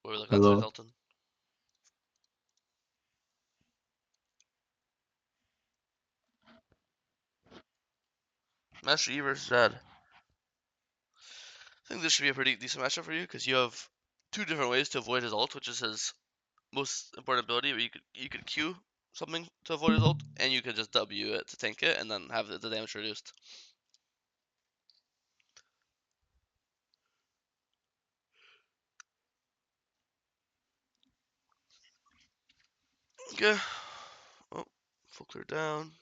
What are we looking at today, Hello. Dalton? MasterYi versus Zed. I think this should be a pretty decent matchup for you because you have two different ways to avoid his ult, which is his most important ability, where you could Q something to avoid his ult, and you could just W it to tank it, and then have the damage reduced. Okay. Oh, full clear down.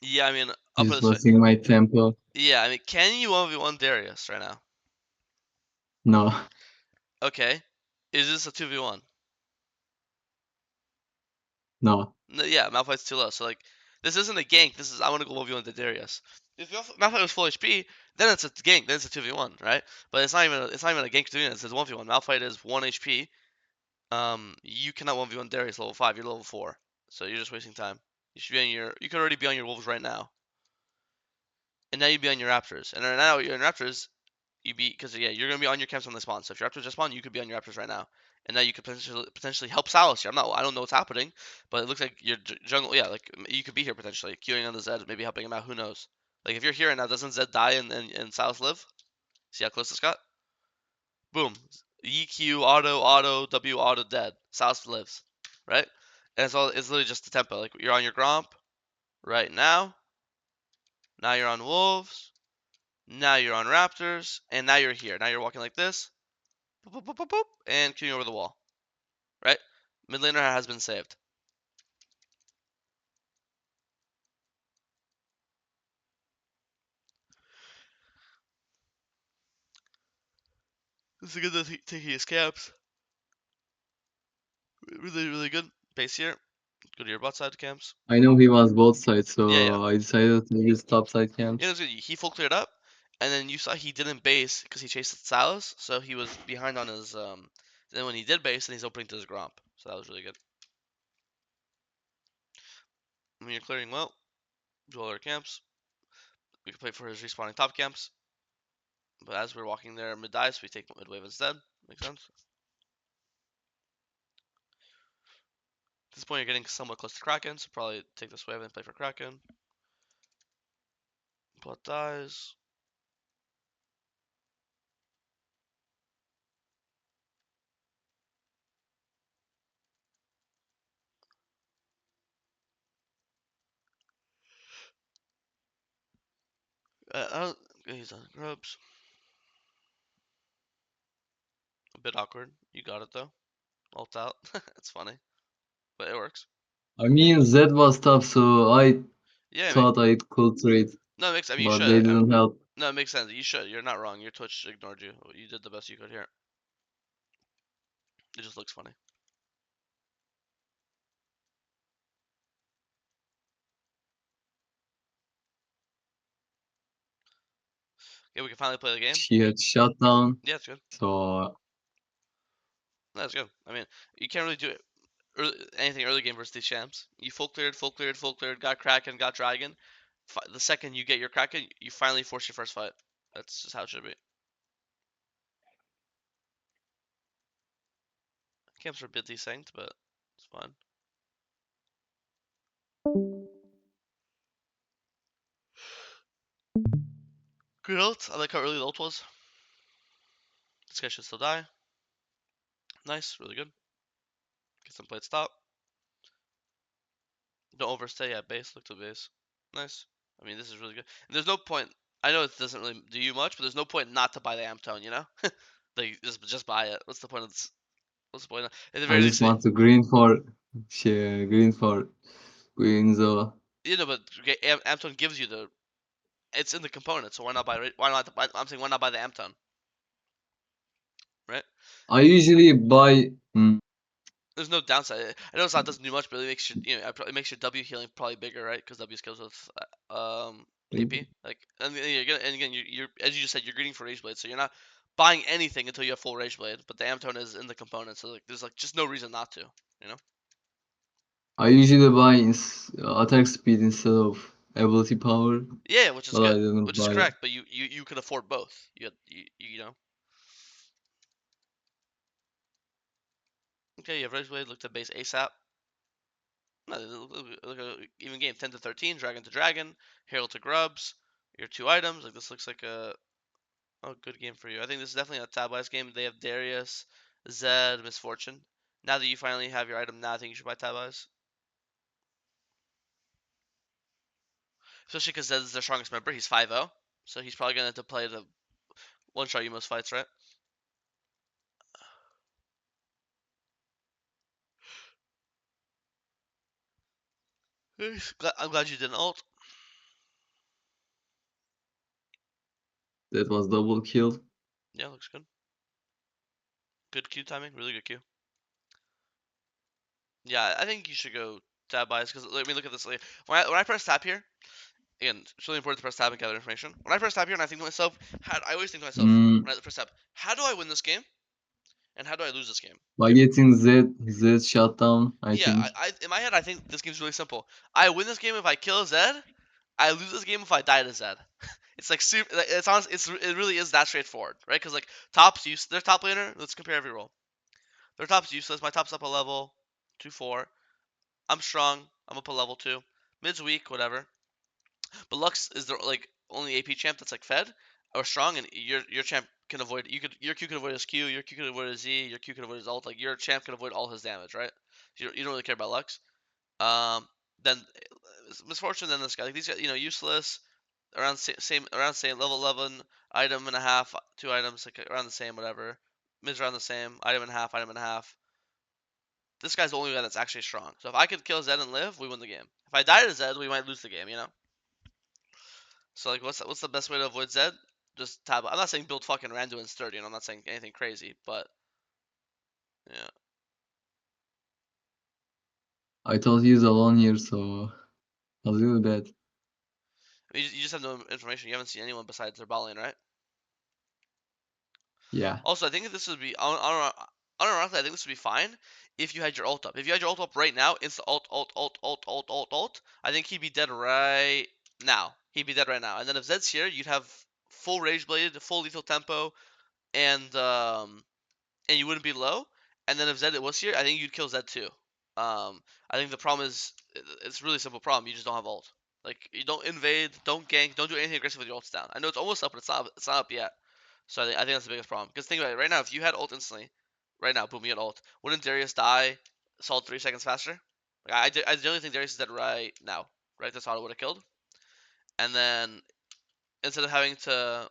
Yeah, I mean, I'll put it He's this way. losing my tempo. Yeah, I mean, can you 1v1 Darius right now? No, Okay. Is this a 2v1? no. No, yeah, Malphite's too low. So like, this isn't a gank. This is I want to go 1v1 the Darius. If Malphite was full HP, then it's a gank. Then it's a 2v1, right? But it's not even a gank doing it. It's a 1v1. Malphite is 1 HP. You cannot 1v1 Darius level 5. You're level 4, so you're just wasting time. You should be on your. You could already be on your wolves right now, and now you'd be on your raptors. And right now you're in raptors. You be because yeah, you're gonna be on your camps when they spawn. So if your raptors just spawn, you could be on your raptors right now, and now you could potentially help Salas here. I don't know what's happening, but it looks like your jungle. Yeah, like you could be here potentially, queuing on the Zed, maybe helping him out. Who knows? Like if you're here right now, doesn't Zed die and Salas live? See how close this got? Boom. EQ auto W auto dead. Salas lives, right? And it's literally just the tempo. Like you're on your Gromp right now. Now you're on Wolves. Now you're on Raptors, and now you're here. Now you're walking like this. Boop, boop, boop, boop, boop, and queuing over the wall. Right? Mid laner has been saved. This is good to taking his camps. Really, really good. Base here. Go to your bot side camps. I know he was both sides, Yeah, yeah. so I decided to use top side Yeah, it camps. was good. He full cleared up, and then you saw he didn't base because he chased Salas, so he was behind on his. Then when he did base, then he's opening to his Gromp. So that was really good. When you're clearing well, do all our camps. We can play for his respawning top camps. But as we're walking there mid dice, we take mid wave instead. Makes sense. At this point, you're getting somewhat close to Kraken, so probably take this wave and play for Kraken. Bot dies. I don't. He's on grubs. A bit awkward. You got it though. Ult out. It's funny, but it works. I mean, Zed was top, so I Yeah, thought I could trade, no, it makes. I mean, you but they should. didn't help. No, it makes sense. You should. You're not wrong. Your Twitch ignored you. You did the best you could here. It just looks funny. Yeah, we can finally play the game. She had shut down. Yeah, it's good. So That's good. I mean, you can't really do it anything early game versus these champs. You full cleared, full cleared, full cleared, got Kraken, got Dragon. The second you get your Kraken, you finally force your first fight. That's just how it should be. Camps are a bit desynced, but it's fine. Good ult. I like how early the ult was. This guy should still die. Nice, really good. Get some plate stop. Don't overstay at base. Look to base. Nice. I mean, this is really good. And there's no point. I know it doesn't really do you much, but there's no point not to buy the amp tone. You know, like just buy it. What's the point of this? What's the point? At the I very just least, want to green for Guinzo. you know, but okay, amp tone gives you the. It's in the component, so why not buy? Why not buy? I'm saying why not buy the amp tone, right? I usually buy. There's no downside. I know it's not doesn't do much, but it makes it makes your W healing probably bigger, right? Because W skills with AP. Like, and you're gonna, and again, you're as you just said, you're greeting for Rage Blade, so you're not buying anything until you have full Rage Blade. But the Amtone is in the component, so like, there's like just no reason not to, you know? I usually buy attack speed instead of ability power, Yeah, which is but I good, didn't which is buy. correct. But you can afford both. You know. Okay, you have Rage Blade. Look to base ASAP. No, even game 10 to 13, Dragon to Dragon, Herald to Grubs. Your two items. Like this looks like a good game for you. I think this is definitely a tab-wise game. They have Darius, Zed, Misfortune. Now that you finally have your item, now I think you should buy tab-wise. Especially because Zed is their strongest member. He's 5-0. So he's probably going to have to play the one-shot you most fights, right? I'm glad you didn't ult. That was double kill. Yeah, looks good. Good Q timing. Really good Q. Yeah, I think you should go tab-wise because let me look at this. Like, when I press tab here, again, it's really important to press tab and gather information. When I press tab here and I think to myself, I always think to myself Mm, when I press tab, how do I win this game and how do I lose this game? by getting Z shut down, I Yeah, think. I in my head I think this game's really simple. I win this game if I kill Zed. I lose this game if I die to Zed. It's like super. It's honest. It really is that straightforward, right? Because like top's use their top laner. Let's compare every role. Their top's useless. My top's up a level 2-4. I'm strong. I'm up a level 2. Mid's weak, whatever. But Lux is the like only AP champ that's like fed or strong, and your champ can avoid. Your Q can avoid his Q. Your Q can avoid his Z. Your Q can avoid his ult. Like your champ can avoid all his damage, right? You don't really care about Lux. Um, then Misfortune, then this guy. Like these guys, useless. Around same level 11, item and a half, two items, like around the same, whatever. Mids around the same, item and a half, item and a half. This guy's the only guy that's actually strong. So if I could kill Zed and live, we win the game. If I die to Zed, we might lose the game, you know? So like what's the best way to avoid Zed? Just tab. I'm not saying build fucking Randuin sturdy, and I'm not saying anything crazy, but yeah. I thought he was alone here, so I was really bad. I mean, you just have no information. You haven't seen anyone besides their bot lane, right? Yeah. Also, I think this would be unironically, I think this would be fine if you had your ult up. If you had your ult up right now, insta ult. I think he'd be dead right now. He'd be dead right now. And then if Zed's here, you'd have full Rage Blade, full lethal tempo, and you wouldn't be low. And then if Zed was here, I think you'd kill Zed too. I think the problem is it's a really simple problem. You just don't have ult. Like you don't invade, don't gank, don't do anything aggressive with your ults down. I know it's almost up, but it's not up yet. So I think that's the biggest problem. Because think about it, right now, if you had ult instantly, right now, boom, you had ult. Wouldn't Darius die solid 3 seconds faster? Like, I generally think Darius is dead right now. Right, that's how I would have killed. And then instead of having to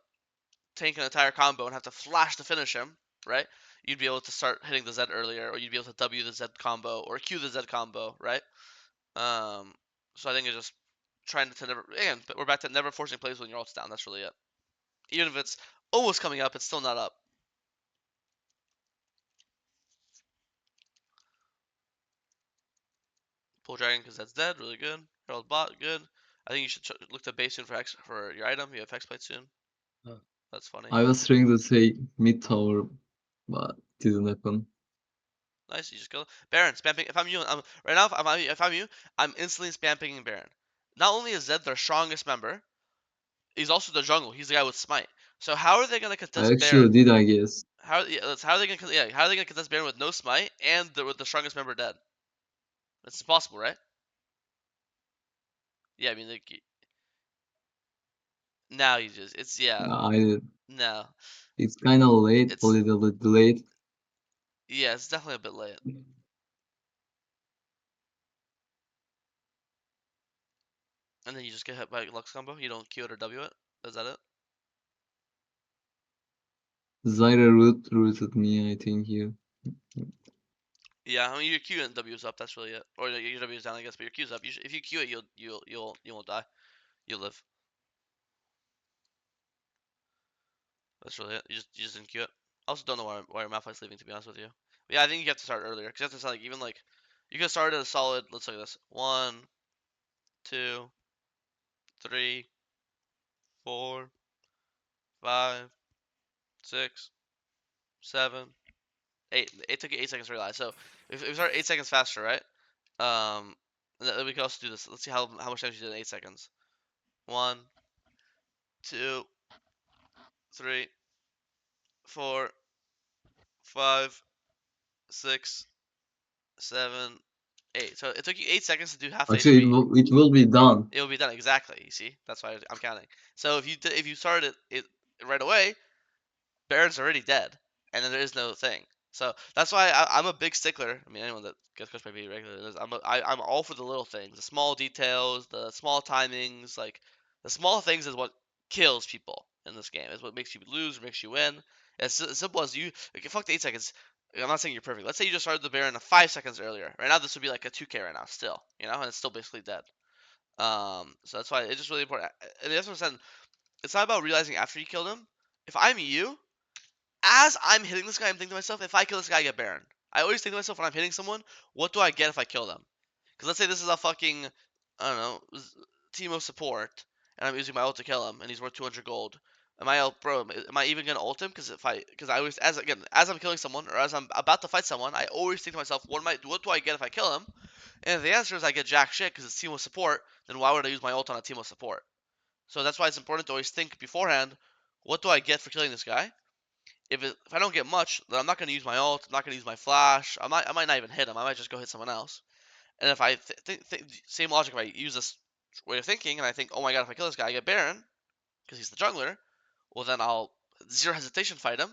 tank an entire combo and have to flash to finish him, right? You'd be able to start hitting the Z earlier, or you'd be able to W the Z combo, or Q the Z combo, right? Um, so I think it's just trying to never, again, but we're back to never forcing plays when your ult's down. That's really it. Even if it's almost coming up, it's still not up. Pull Dragon because that's dead, really good. Herald Bot, good. I think you should look to base soon for your item. You have X Plate soon. That's funny. I was trying to say mid tower, but didn't happen. Nice, you just kill Baron. Spam ping. If I'm you, right now. If I'm you, I'm instantly spam pinging Baron. Not only is Zed their strongest member, he's also the jungle. He's the guy with smite. So how are they gonna I contest actually Baron? did, I guess. How are they gonna how are they gonna contest Baron with no smite and with the strongest member dead? It's impossible, right? Yeah, I mean like now you just it's yeah I did. no It's kind of late, a it's little bit late. yeah it's definitely a bit late. And then you just get hit by Lux combo. You don't Q it or W it. Is that it? Zyra rooted me, I think, here. Yeah, I mean your Q and W is up. That's really it. Or your W is down, I guess. But your Q is up. If you Q it, you won't die. You'll live. That's really it. You just didn't Q it. I also don't know why your Malphite's leaving. To be honest with you. But yeah, I think you have to start earlier because you have to start like even like you can start at a solid. Let's look at this. 1, 2, 3, 4, 5, 6, 7, 8. It took you 8 seconds to realize. So if we start 8 seconds faster, right? Then we can also do this. Let's see how much damage you did in 8 seconds. 1, 2, 3, 4, 5, 6, 7, 8. So it took you 8 seconds to do half the Actually, HP. it will be done. It will be done exactly. You see, that's why I'm counting. So if you started it right away, Baron's already dead, and then there is no thing. So that's why I'm a big stickler. I mean, anyone that gets coached by me regularly knows I'm all for the little things, the small details, the small timings. Like the small things is what kills people in this game. Is what makes you lose or makes you win. As simple as you like, fuck the 8 seconds. I'm not saying you're perfect. Let's say you just started the Baron 5 seconds earlier. Right now, this would be like a 2K right now, still, and it's still basically dead. So that's why it's just really important. And that's what I'm saying. It's not about realizing after you killed him. If I'm you, as I'm hitting this guy, I'm thinking to myself, if I kill this guy, I get Baron. I always think to myself when I'm hitting someone, what do I get if I kill them? Because let's say this is a fucking, I don't know, team of support, and I'm using my ult to kill him, and he's worth 200 gold. Am I even gonna ult him? Because I always, as I'm killing someone, or as I'm about to fight someone, I always think to myself, what do I get if I kill him? And if the answer is I get jack shit because it's team of support, then why would I use my ult on a team of support? So that's why it's important to always think beforehand, what do I get for killing this guy? If I don't get much, then I'm not going to use my ult. I'm not going to use my flash. I might not even hit him. I might just go hit someone else. And if I same logic, if I use this way of thinking and I think, oh my god, if I kill this guy, I get Baron because he's the jungler. Well, then I'll zero hesitation fight him.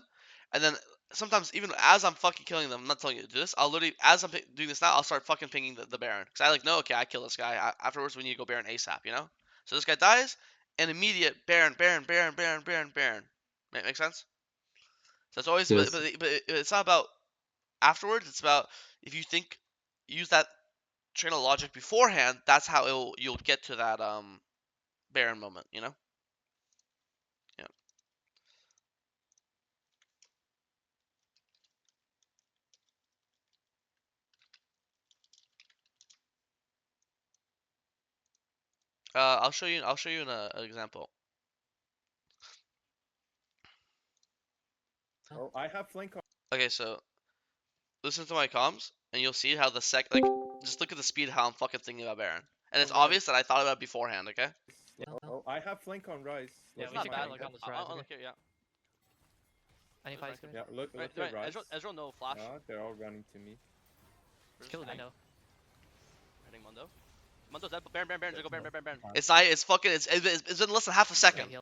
And then sometimes even as I'm fucking killing them, I'm not telling you to do this. I'll literally as I'm doing this now, I'll start fucking pinging the Baron because I like no, okay, I kill this guy. Afterwards, we need to go Baron ASAP. So this guy dies, and immediate Baron, Baron, Baron, Baron, Baron, Baron. Make sense? So it's always, Yes. but it's not about afterwards. It's about if you think, use that train of logic beforehand. That's how you'll get to that Baron moment. Yeah. I'll show you. I'll show you an example. Oh, I have flank on. Okay, so listen to my comms, and you'll see how just look at the speed how I'm fucking thinking about Baron, and it's Rise. obvious that I thought about it beforehand. Okay. Oh, I have flank on Rise. Yeah, Look we at should my get flank. like on this rise. I'll Okay. look here. Yeah. Any fights, guys? Yeah, look Right, at Rise. Ezreal no flash. Yeah, they're all running to me. Where's Kill the hitting? Mundo. Hitting Mundo. Mundo's dead. Baron, Baron, Baron, There's go Baron, no Baron, Baron. flash. It's not. It's fucking. It's been less than half a second. heal.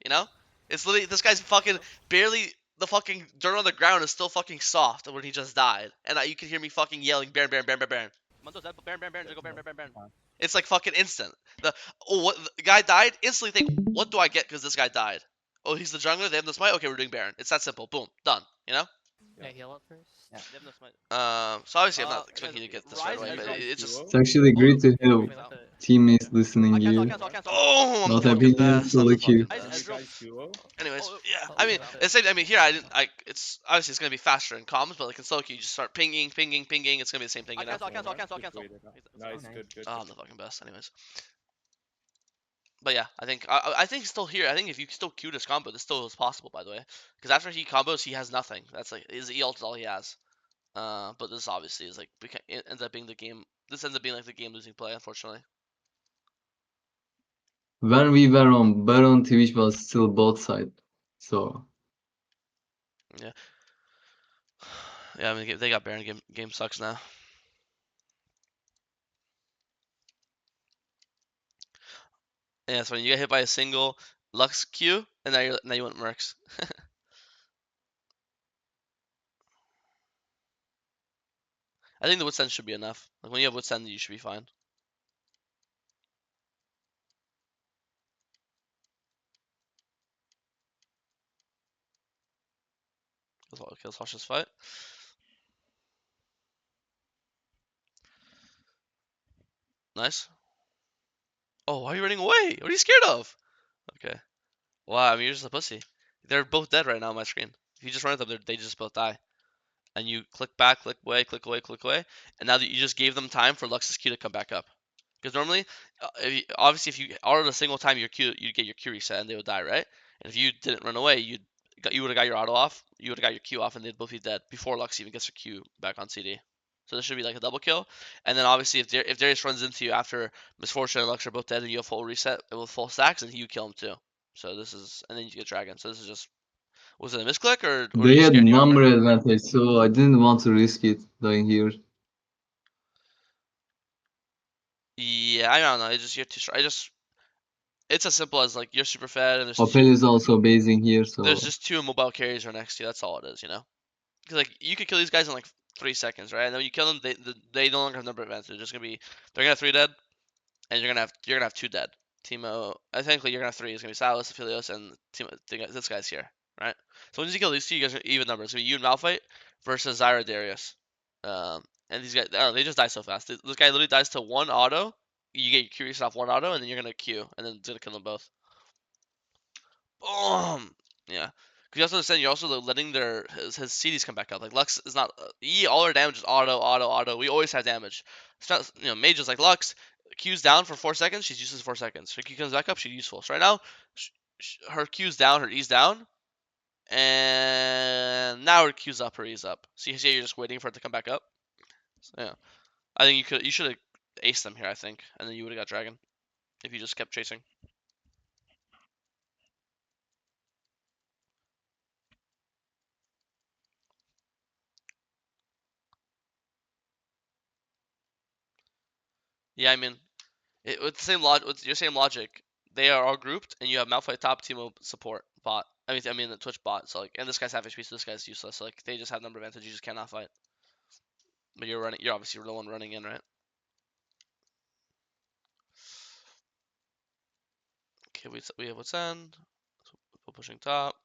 It's literally this guy's fucking barely. The fucking dirt on the ground is still fucking soft when he just died, and you can hear me fucking yelling Baron, Baron, Baron, Baron, Baron. Mundo's dead. Baron, Baron, Baron, There's go Baron, no Baron, Baron, Baron. flash. It's like fucking instant. The guy died. Instantly think, what do I get because this guy died? Oh, he's the jungler. They have the smite. Okay, we're doing Baron. It's that simple. Boom, done. Yeah, heal up first. They have no smite. So obviously I'm not expecting you to get this right Rise away, but Ezreal it's just. duo. It's actually great to have Wait, let the... teammates listening I'll here. cancel. Oh, I'm the Not fucking having you best. I'm the solo queue. fucking Can you best. guys duo? Anyways, yeah. Oh, I mean, yeah. it's same. I mean, here I didn't. It's obviously it's gonna be faster in comms, but like in solo queue, you just start pinging, pinging, pinging. It's gonna be the same thing, you know. Just wait it out. Nice, Oh, good, good. Oh, I'm the fucking best. Anyways, But yeah, I think still here. I think if you still queue this combo, this still is possible. By the way, because after he combos, he has nothing. That's like his E ult is all he has. But this obviously is like it ends up being the game. This ends up being like the game losing play, unfortunately. When we were on Baron, Twitch was still both side. So Yeah. Yeah, I mean they got Baron. Game sucks now. Yeah, so when you get hit by a single Lux Q, and now you want Mercs. I think the Witsend should be enough. Like when you have Witsend, you should be fine. Kills Hosh's fight. Nice. Oh, why are you running away? What are you scared of? Okay. Wow, I mean, you're just a pussy. They're both dead right now on my screen. If you just run at them, they just both die. And you click back, click away, click away, click away. And now that you just gave them time for Lux's Q to come back up. Because normally, obviously, if you autoed a single time your Q, you'd get your Q reset and they would die, right? And if you didn't run away, you would have got your auto off, you would have got your Q off, and they'd both be dead before Lux even gets her Q back on CD. So this should be like a double kill. And then obviously, if Darius runs into you after Misfortune and Lux are both dead, and you have full reset with full stacks, and you kill him too. So this is, and then you get Dragon. So this is just, was it a misclick or are they you had scared you number armor? advantage, so I didn't want to risk it dying here. Yeah, I don't know. It's just you're too strong. It's as simple as like you're super fed and Opel is also basing here, there's so just two mobile carriers right next to you. That's all it is, you know. Because like you could kill these guys in like 3 seconds, right? And then when you kill them, they no longer have number advantage. They're just gonna be they're gonna have three dead, and you're gonna have two dead. Timo, technically you're gonna have three. It's gonna be Silas, Aphelios, and Timo. This guy's here, right? So once you kill these two, you guys are even numbers. It's gonna be you and Malphite versus Zyra Darius. And these guys, I don't know, they just die so fast. This guy literally dies to one auto. You get your curious off one auto, and then you're gonna Q, and then it's gonna kill them both. Yeah. Because you also understand you're also letting his CDs come back up. Like Lux is not all our damage is auto. We always have damage. It's not, mages like Lux, Q's down for 4 seconds, she's useless 4 seconds. Her Q comes back up, she's useful. So right now, her Q's down, her E's down, and now her Q's up, her E's up. So you see, you're just waiting for it to come back up. So, yeah, I think you should have aced them here. I think, and then you would have got Dragon if you just kept chasing. Yeah, I mean, with with your same logic, they are all grouped, and you have Malphite top, Teemo support bot. I mean the Twitch bot. So like, and this guy's half HP, so this guy's useless. So like, they just have number advantage. You just cannot fight. But you're running. You're obviously the one running in, right? Okay, we have what's end. We're pushing top.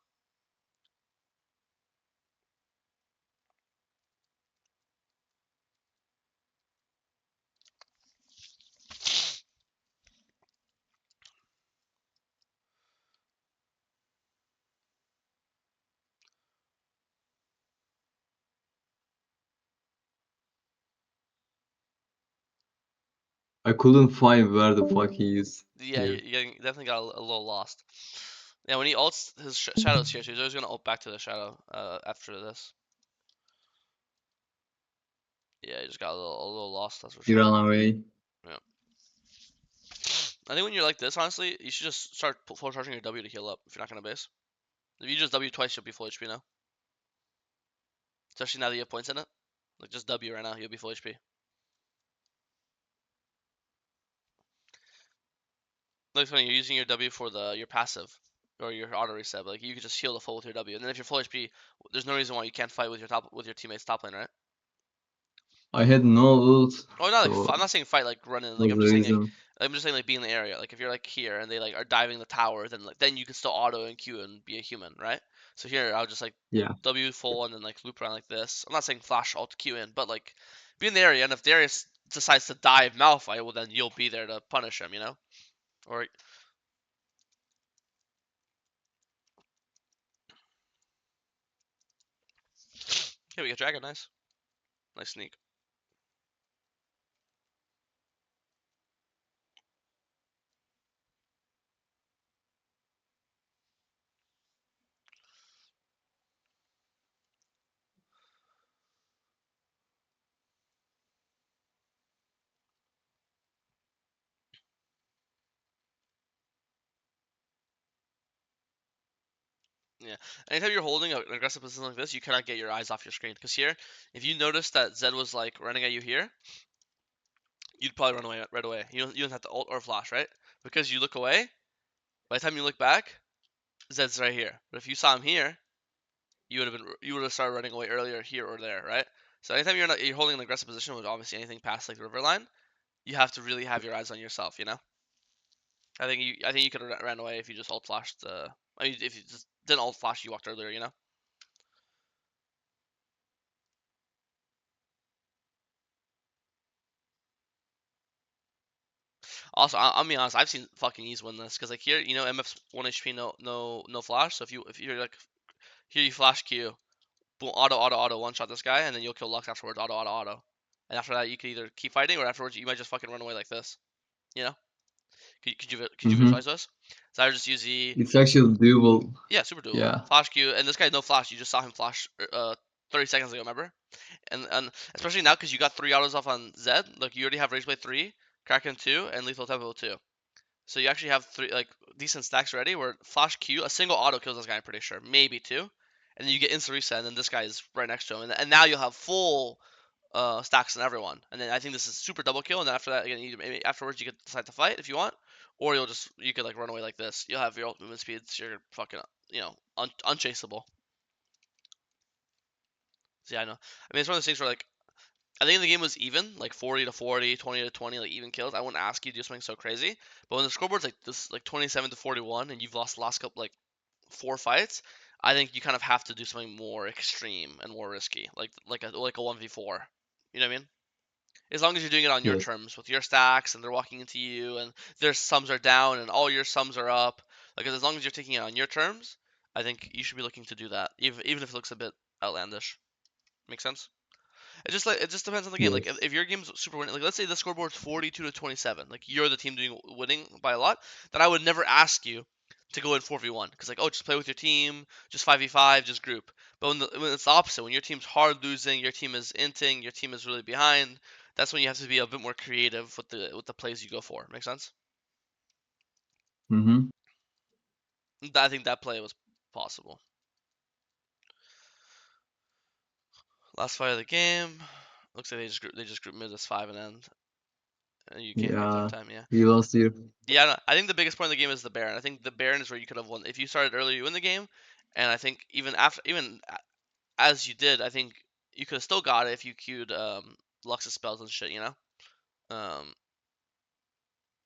I couldn't find where the fuck he is Yeah, here. you definitely got a little lost. Yeah, when he ults, his shadow's here, so he's always gonna ult back to the shadow after this. Yeah, he just got a little lost. That's for He sure. ran away. Yeah. I think when you're like this, honestly, you should just start full charging your W to heal up if you're not gonna base. If you just W twice, you'll be full HP now. Especially now that you have points in it. Like just W right now, you'll be full HP. Like when you're using your W for your passive or your auto reset, like you can just heal the full with your W. And then if you're full HP, there's no reason why you can't fight with your teammates top lane, right? I had no loot, Oh, not like so I'm not saying fight like run in. Like was the reason. I'm just saying like be in the area. Like if you're like here and they like are diving the tower, then you can still auto and Q and be a human, right? So here I'll just like Yeah. W full and then like loop around like this. I'm not saying flash alt Q in, but like be in the area. And if Darius decides to dive Malphite, well then you'll be there to punish him, you know? Or okay, we got Dragon, nice, nice sneak. Anytime you're holding an aggressive position like this, you cannot get your eyes off your screen. Because here, if you notice that Zed was like running at you here, you'd probably run away right away. You don't have to ult or flash, right? Because you look away, by the time you look back, Zed's right here. But if you saw him here, you would have started running away earlier here or there, right? So anytime you're holding an aggressive position, with obviously anything past like the river line, you have to really have your eyes on yourself. I think you could have ran away if you just ult flashed. I mean, if you just didn't ult flash, you walked earlier. Also, I'll be honest. I've seen fucking Ease win this because like here, MF's 1 HP, no flash. So if you're like here, you flash Q, boom, auto one shot this guy, and then you'll kill Lux afterwards, auto. And after that, you could either keep fighting or afterwards you might just fucking run away like this. You know? Could you Mm-hmm. visualize this? So I would just use the It's actually doable. yeah, super doable. Yeah. Flash Q, and this guy no flash. You just saw him flash 30 seconds ago, remember? And especially now because you got 3 autos off on Zed. Like you already have Rage Blade 3, Kraken 2, and Lethal Tempo 2. So you actually have 3 like decent stacks ready. Where flash Q, a single auto kills this guy. I'm pretty sure, maybe 2, and then you get instant reset, and then this guy is right next to him, and now you'll have full stacks on everyone. And then I think this is super double kill. And then after that, again, maybe afterwards you could decide to fight if you want, or you could like run away like this. You'll have your ult movement speeds. You're fucking unchaseable. So yeah, I know. I mean, it's one of those things where like I think the game was even, like 40 to 40, 20 to 20, like even kills. I wouldn't ask you to do something so crazy, but when the scoreboard's like this, like 27 to 41, and you've lost the last couple like 4 fights, I think you kind of have to do something more extreme and more risky, like a 1v4. You know what I mean? As long as you're doing it on your Yes. terms with your stacks and they're walking into you and their sums are down and all your sums are up, like as long as you're taking it on your terms, I think you should be looking to do that, even if it looks a bit outlandish. Make sense? It just depends on the game. Like Yes. if your game's super winning, like let's say the scoreboard's 42 to 27, like you're the team winning by a lot, then I would never ask you to go in 4v1 because like just play with your team, just 5v5, just group. But when it's the opposite, when your team's hard losing, your team is inting, your team is really behind, that's when you have to be a bit more creative with the plays you go for. Make sense? Mm-hmm. I think that play was possible. Last fight of the game. Looks like they just group mid as 5 and end. And you came back third Yeah. time, yeah. We lost here. Yeah, no, I think the biggest point of the game is the Baron. I think the Baron is where you could have won. If you started earlier, you win the game. And I think as you did, I think you could have still got it if you queued Lux's spells and shit. Um,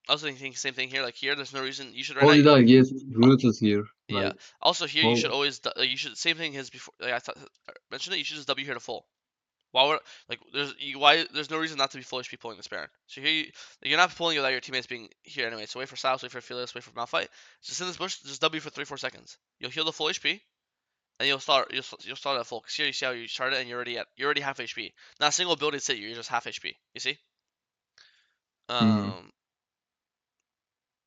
I also think same thing here. Like here, there's no reason you should right How now. did I get rooted here? Yeah. Like, Also here, you how? should always you should same thing as before. Like I mentioned it. You should just W here to full. While we're like there's no reason not to be full HP pulling this Baron. So here you're not pulling without your teammates being here anyway. So wait for Styles, wait for Felix, wait for Malphite. Just in this bush, just W for 3-4 seconds. You'll heal the full HP, and you'll start at full. Cause here you see how you started, and you're already half HP. Not a single ability to hit you. You're just half HP. You see? Mm.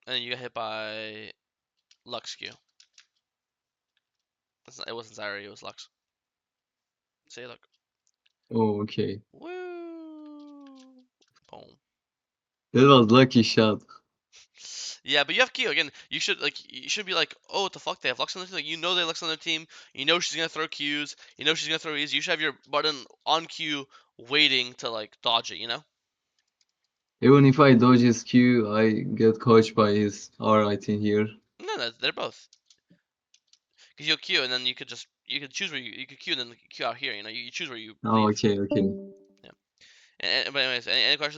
And then you get hit by Lux Q. It wasn't Zyra, it was Lux. See, look. Oh, okay. Woo! Boom. That was lucky shot. Yeah, but you have Q again. You should be like, oh, what the fuck? They have Lux on their team. Like, they have Lux on their team. You know she's gonna throw Qs. You know she's gonna throw E's. You should have your button on Q, waiting to like dodge it. Even if I dodge his Q, I get coached by his R, I think, here. No, they're both. Cause you'll Q and then you could choose where you could Q and then Q out here. You choose where you Oh, leave. okay, okay. Yeah. But anyways, any questions?